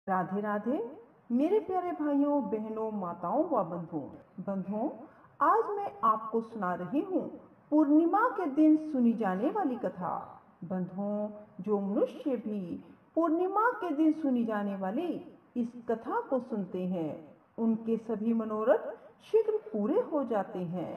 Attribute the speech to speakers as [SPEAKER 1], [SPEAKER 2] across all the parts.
[SPEAKER 1] राधे राधे मेरे प्यारे भाइयों बहनों माताओं व बंधुओं, आज मैं आपको सुना रही हूँ पूर्णिमा के दिन सुनी जाने वाली कथा। बंधुओं, जो मनुष्य भी पूर्णिमा के दिन सुनी जाने वाली इस कथा को सुनते हैं उनके सभी मनोरथ शीघ्र पूरे हो जाते हैं।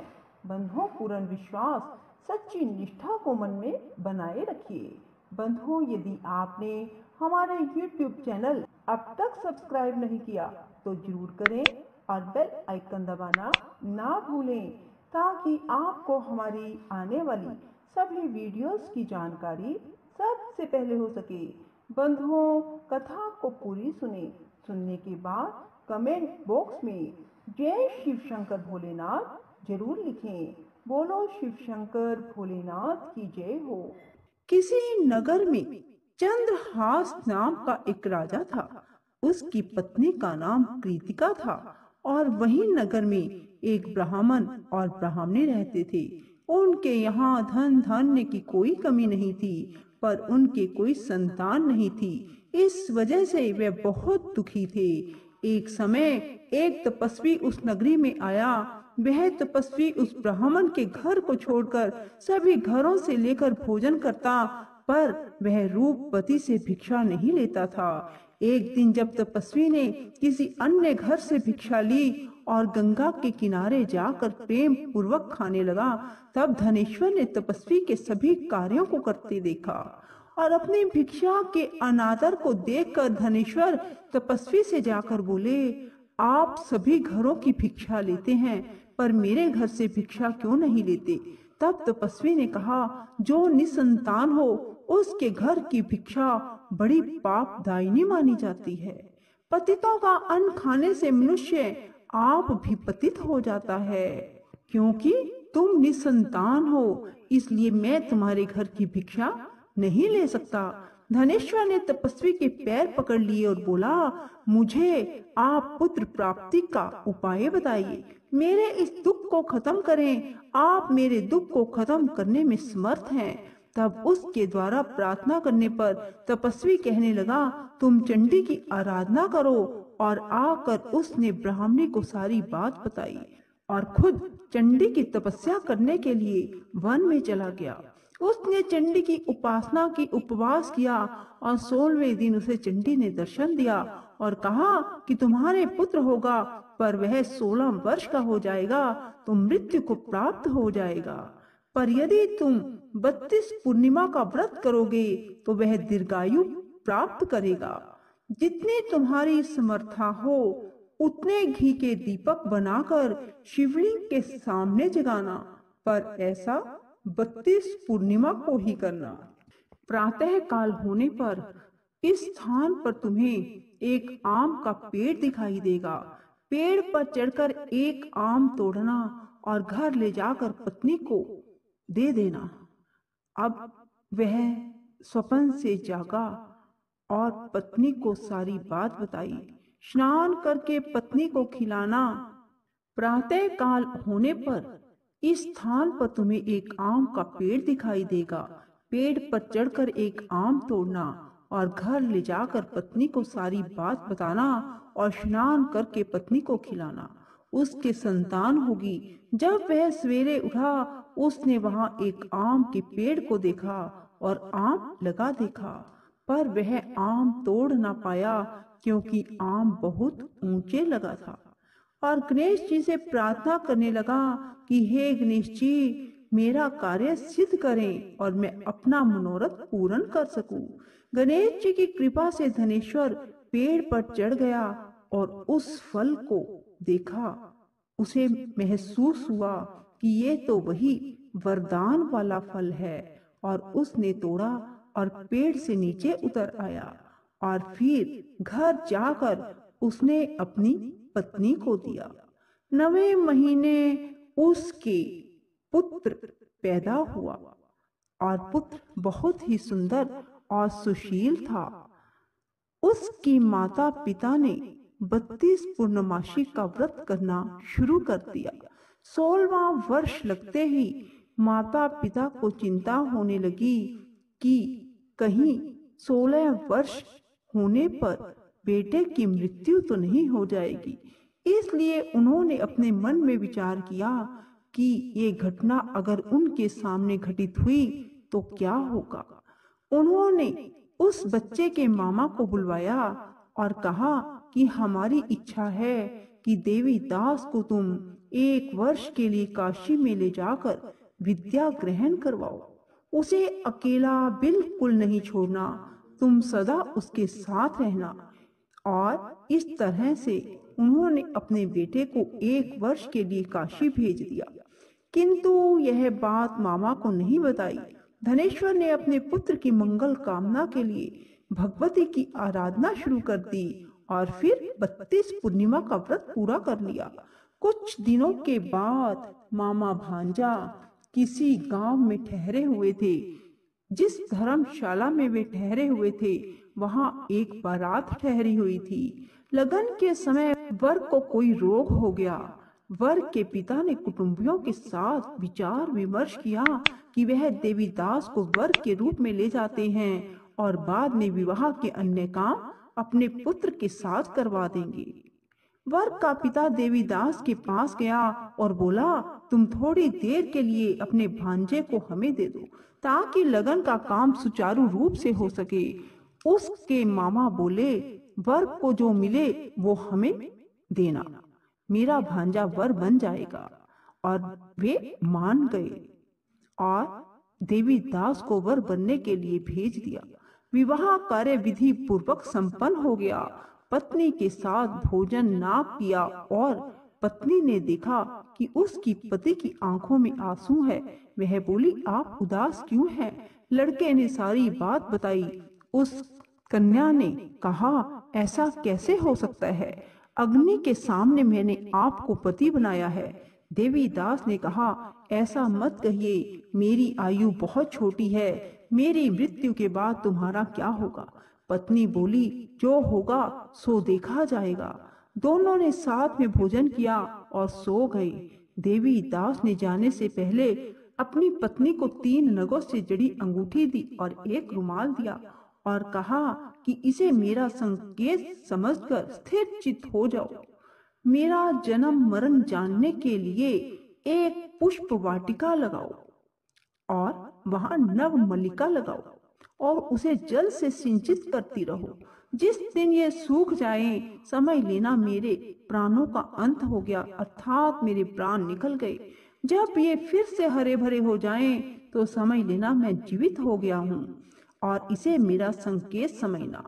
[SPEAKER 1] बंधुओं, पूर्ण विश्वास सच्ची निष्ठा को मन में बनाए रखिए। बंधुओं, यदि आपने हमारे YouTube चैनल अब तक सब्सक्राइब नहीं किया तो जरूर करें और बेल आइकन दबाना ना भूलें ताकि आपको हमारी आने वाली सभी वीडियोस की जानकारी सबसे पहले हो सके। बंधुओं, कथा को पूरी सुनने के बाद कमेंट बॉक्स में जय शिव शंकर भोलेनाथ जरूर लिखें। बोलो शिव शंकर भोलेनाथ की जय हो। किसी नगर में चंद्रहास नाम का एक राजा था। उसकी पत्नी का नाम कृतिका था और वही नगर में एक ब्राह्मण और ब्राह्मणी रहते थे। उनके यहाँ धन धान्य की कोई कमी नहीं थी, पर उनके कोई संतान नहीं थी। इस वजह से वे बहुत दुखी थे। एक समय एक तपस्वी उस नगरी में आया। वह तपस्वी उस ब्राह्मण के घर को छोड़कर सभी घरों से लेकर भोजन करता, पर वह रूपवती से भिक्षा नहीं लेता था। एक दिन जब तपस्वी ने किसी अन्य घर से भिक्षा ली और गंगा के किनारे जाकर प्रेम पूर्वक खाने लगा, तब धनेश्वर ने तपस्वी के सभी कार्यों को करते देखा और अपनी भिक्षा के अनादर को देखकर धनेश्वर तपस्वी से जाकर बोले, आप सभी घरों की भिक्षा लेते हैं, पर मेरे घर से भिक्षा क्यों नहीं लेते? तब तपस्वी ने कहा, जो निसंतान हो उसके घर की भिक्षा बड़ी पापदायिनी मानी जाती है। पतितों का अन्न खाने से मनुष्य आप भी पतित हो जाता है। क्योंकि तुम निसंतान हो, इसलिए मैं तुम्हारे घर की भिक्षा नहीं ले सकता। धनेश्वर ने तपस्वी के पैर पकड़ लिए और बोला, मुझे आप पुत्र प्राप्ति का उपाय बताइए। मेरे इस दुख को खत्म करें। आप मेरे दुख को खत्म करने में समर्थ हैं। तब उसके द्वारा प्रार्थना करने पर तपस्वी कहने लगा, तुम चंडी की आराधना करो। और आकर उसने ब्राह्मणी को सारी बात बताई और खुद चंडी की तपस्या करने के लिए वन में चला गया। उसने चंडी की उपासना की, उपवास किया और 16वें दिन उसे चंडी ने दर्शन दिया और कहा कि तुम्हारे पुत्र होगा, पर वह 16 वर्ष का हो जाएगा तो मृत्यु को प्राप्त हो जाएगा। पर यदि तुम 32 पूर्णिमा का व्रत करोगे तो वह दीर्घायु प्राप्त करेगा। जितनी तुम्हारी समर्था हो उतने घी के दीपक बनाकर शिवलिंग के सामने जगाना, पर ऐसा 32 पूर्णिमा को ही करना। प्रातः काल होने पर इस स्थान पर तुम्हें एक आम का पेड़ दिखाई देगा। पेड़ पर चढ़कर एक आम तोड़ना और घर ले जाकर पत्नी को दे देना। अब वह स्वप्न से जागा और पत्नी को सारी बात बताई। स्नान करके पत्नी को खिलाना। प्रातः काल होने पर इस स्थान पर तुम्हें एक आम का पेड़ दिखाई देगा। पेड़ पर चढ़कर एक आम तोड़ना और घर ले जाकर पत्नी को सारी बात बताना और स्नान करके पत्नी को खिलाना। उसके संतान होगी। जब वह सवेरे उठा उसने वहां एक आम के पेड़ को देखा और आम लगा देखा, पर वह आम तोड़ ना पाया क्योंकि आम बहुत ऊंचे लगा था। और गणेश जी से प्रार्थना करने लगा कि हे गणेश जी, मेरा कार्य सिद्ध करें और मैं अपना मनोरथ पूर्ण कर सकूं। गणेश जी की कृपा से धनेश्वर पेड़ पर चढ़ गया और उस फल को देखा। उसे महसूस हुआ कि ये तो वही वरदान वाला फल है, और उसने तोड़ा और पेड़ से नीचे उतर आया और फिर घर जाकर उसने अपनी पत्नी को दिया। 9वें महीने उसके पुत्र पैदा हुआ और पुत्र बहुत ही सुंदर और सुशील था। उसकी माता पिता ने 32 पूर्णमासी का व्रत करना शुरू कर दिया। 16वां वर्ष लगते ही माता पिता को चिंता होने लगी कि कहीं 16 वर्ष होने पर बेटे की मृत्यु तो नहीं हो जाएगी। इसलिए उन्होंने अपने मन में विचार किया कि ये घटना अगर उनके सामने घटित हुई तो क्या होगा। उन्होंने उस बच्चे के मामा को बुलवाया और कहा कि हमारी इच्छा है कि देवी दास को तुम 1 वर्ष के लिए काशी में ले जाकर विद्या ग्रहण करवाओ। उसे अकेला बिल्कुल नहीं छोड़ना, तुम सदा उसके साथ रहना। और इस तरह से उन्होंने अपने बेटे को 1 वर्ष के लिए काशी भेज दिया। किंतु यह बात मामा को नहीं बताई। धनेश्वर ने अपने पुत्र की मंगल कामना के लिए भगवती की आराधना शुरू कर दी और फिर 32 पूर्णिमा का व्रत पूरा कर लिया। कुछ दिनों के बाद मामा भांजा किसी गांव में ठहरे हुए थे। जिस धर्मशाला में वे ठहरे हुए थे वहां एक बारात ठहरी हुई थी। लगन के समय वर को कोई रोग हो गया। वर के पिता ने कुटुंबियों के साथ विचार विमर्श किया कि वह देवीदास को वर के रूप में ले जाते हैं और बाद में विवाह के अन्य काम अपने पुत्र के साथ करवा देंगे। वर का पिता देवीदास के पास गया और बोला, तुम थोड़ी देर के लिए अपने भांजे को हमें दे दो ताकि लगन का काम सुचारू रूप से हो सके। उसके मामा बोले, वर को जो मिले वो हमें देना, मेरा भांजा वर बन जाएगा। और वे मान गए और देवीदास को वर बनने के लिए भेज दिया। विवाह कार्य विधि पूर्वक संपन्न हो गया। पत्नी के साथ भोजन ना किया और पत्नी ने देखा कि उसकी पति की आंखों में आंसू है। वह बोली, आप उदास क्यों हैं? लड़के ने सारी बात बताई। उस कन्या ने कहा, ऐसा कैसे हो सकता है? अग्नि के सामने मैंने आपको पति बनाया है। देवीदास ने कहा, ऐसा मत कहिए, मेरी आयु बहुत छोटी है, मेरी मृत्यु के बाद तुम्हारा क्या होगा? पत्नी बोली, जो होगा सो देखा जाएगा। दोनों ने साथ में भोजन किया और सो गए। देवीदास ने जाने से पहले अपनी पत्नी को 3 नगों से जड़ी अंगूठी दी और एक रुमाल दिया और कहा कि इसे मेरा संकेत समझकर स्थिर चित्त हो जाओ। मेरा जन्म मरण जानने के लिए एक पुष्प वाटिका लगाओ और वहां नव मल्लिका लगाओ और उसे जल से सिंचित करती रहो। जिस दिन ये सूख जाए समझ लेना मेरे प्राणों का अंत हो गया, अर्थात मेरे प्राण निकल गए। जब ये फिर से हरे भरे हो जाएं तो समझ लेना मैं जीवित हो गया हूँ और इसे मेरा संकेत समझना।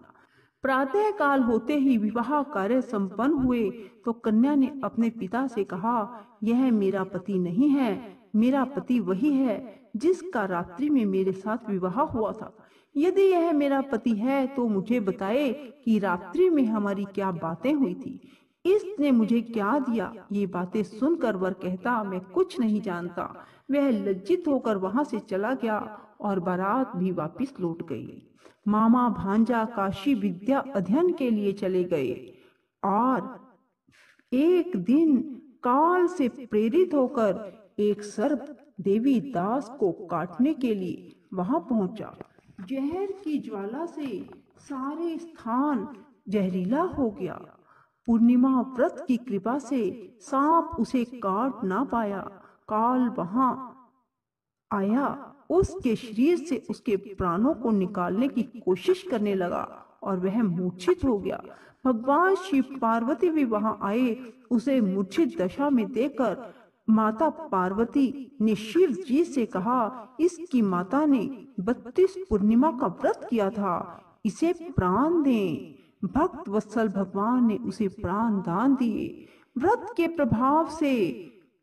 [SPEAKER 1] प्रातः काल होते ही विवाह कार्य संपन्न हुए तो कन्या ने अपने पिता से कहा, यह मेरा पति नहीं है, मेरा पति वही है जिसका रात्रि में मेरे साथ विवाह हुआ था। यदि यह मेरा पति है तो मुझे बताए कि रात्रि में हमारी क्या बातें हुई थी, इसने मुझे क्या दिया। ये बातें सुनकर वर कहता, मैं कुछ नहीं जानता। वह लज्जित होकर वहां से चला गया और बारात भी वापस लौट गई। मामा भांजा काशी विद्या अध्ययन के लिए चले गए और एक दिन काल से प्रेरित होकर एक सर्प देवीदास को काटने के लिए वहां पहुंचा। जहर की ज्वाला से सारे स्थान जहरीला हो गया। पूर्णिमा व्रत की कृपा से सांप उसे काट ना पाया। काल वहां आया, उसके शरीर से उसके प्राणों को निकालने की कोशिश करने लगा और वह मूर्छित हो गया। भगवान शिव पार्वती भी वहां आए। उसे मूर्छित दशा में देखकर माता पार्वती ने शिव जी से कहा, इसकी माता ने 32 पूर्णिमा का व्रत किया था, इसे प्राण दें। भक्त वत्सल भगवान ने उसे प्राण दान दिए। व्रत के प्रभाव से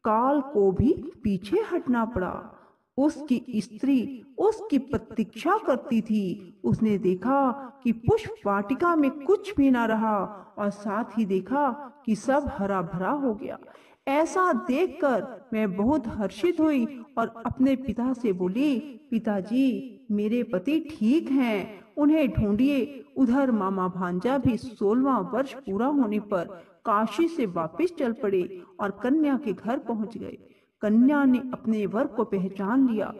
[SPEAKER 1] काल को भी पीछे हटना पड़ा। उसकी स्त्री उसकी प्रतीक्षा करती थी। उसने देखा कि पुष्प वाटिका में कुछ भी ना रहा और साथ ही देखा कि सब हरा भरा हो गया। ऐसा देखकर मैं बहुत हर्षित हुई और अपने पिता से बोली, पिताजी मेरे पति ठीक हैं, उन्हें ढूंढिए। उधर मामा भांजा भी 16वां वर्ष पूरा होने पर काशी से वापस चल पड़े और कन्या के घर पहुंच गए। कन्या ने अपने वर को पहचान लिया।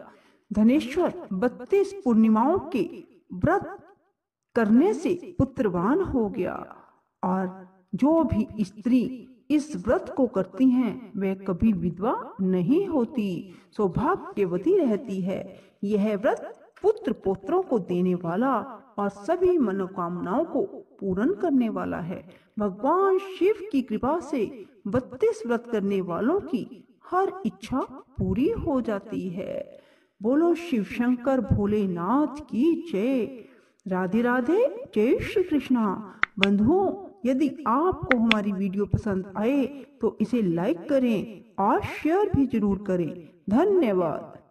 [SPEAKER 1] धनेश्वर 32 पूर्णिमाओं के व्रत करने से पुत्रवान हो गया। और जो भी स्त्री इस व्रत को करती हैं वे कभी विधवा नहीं होती, सौभाग्यवती रहती है। यह व्रत पुत्र पौत्रों को देने वाला और सभी मनोकामनाओं को पूर्ण करने वाला है। भगवान शिव की कृपा से 32 व्रत करने वालों की हर इच्छा पूरी हो जाती है। बोलो शिव शंकर भोलेनाथ की जय। राधे राधे, जय श्री कृष्णा। बंधुओं, यदि आपको हमारी वीडियो पसंद आए तो इसे लाइक करें और शेयर भी जरूर करें। धन्यवाद।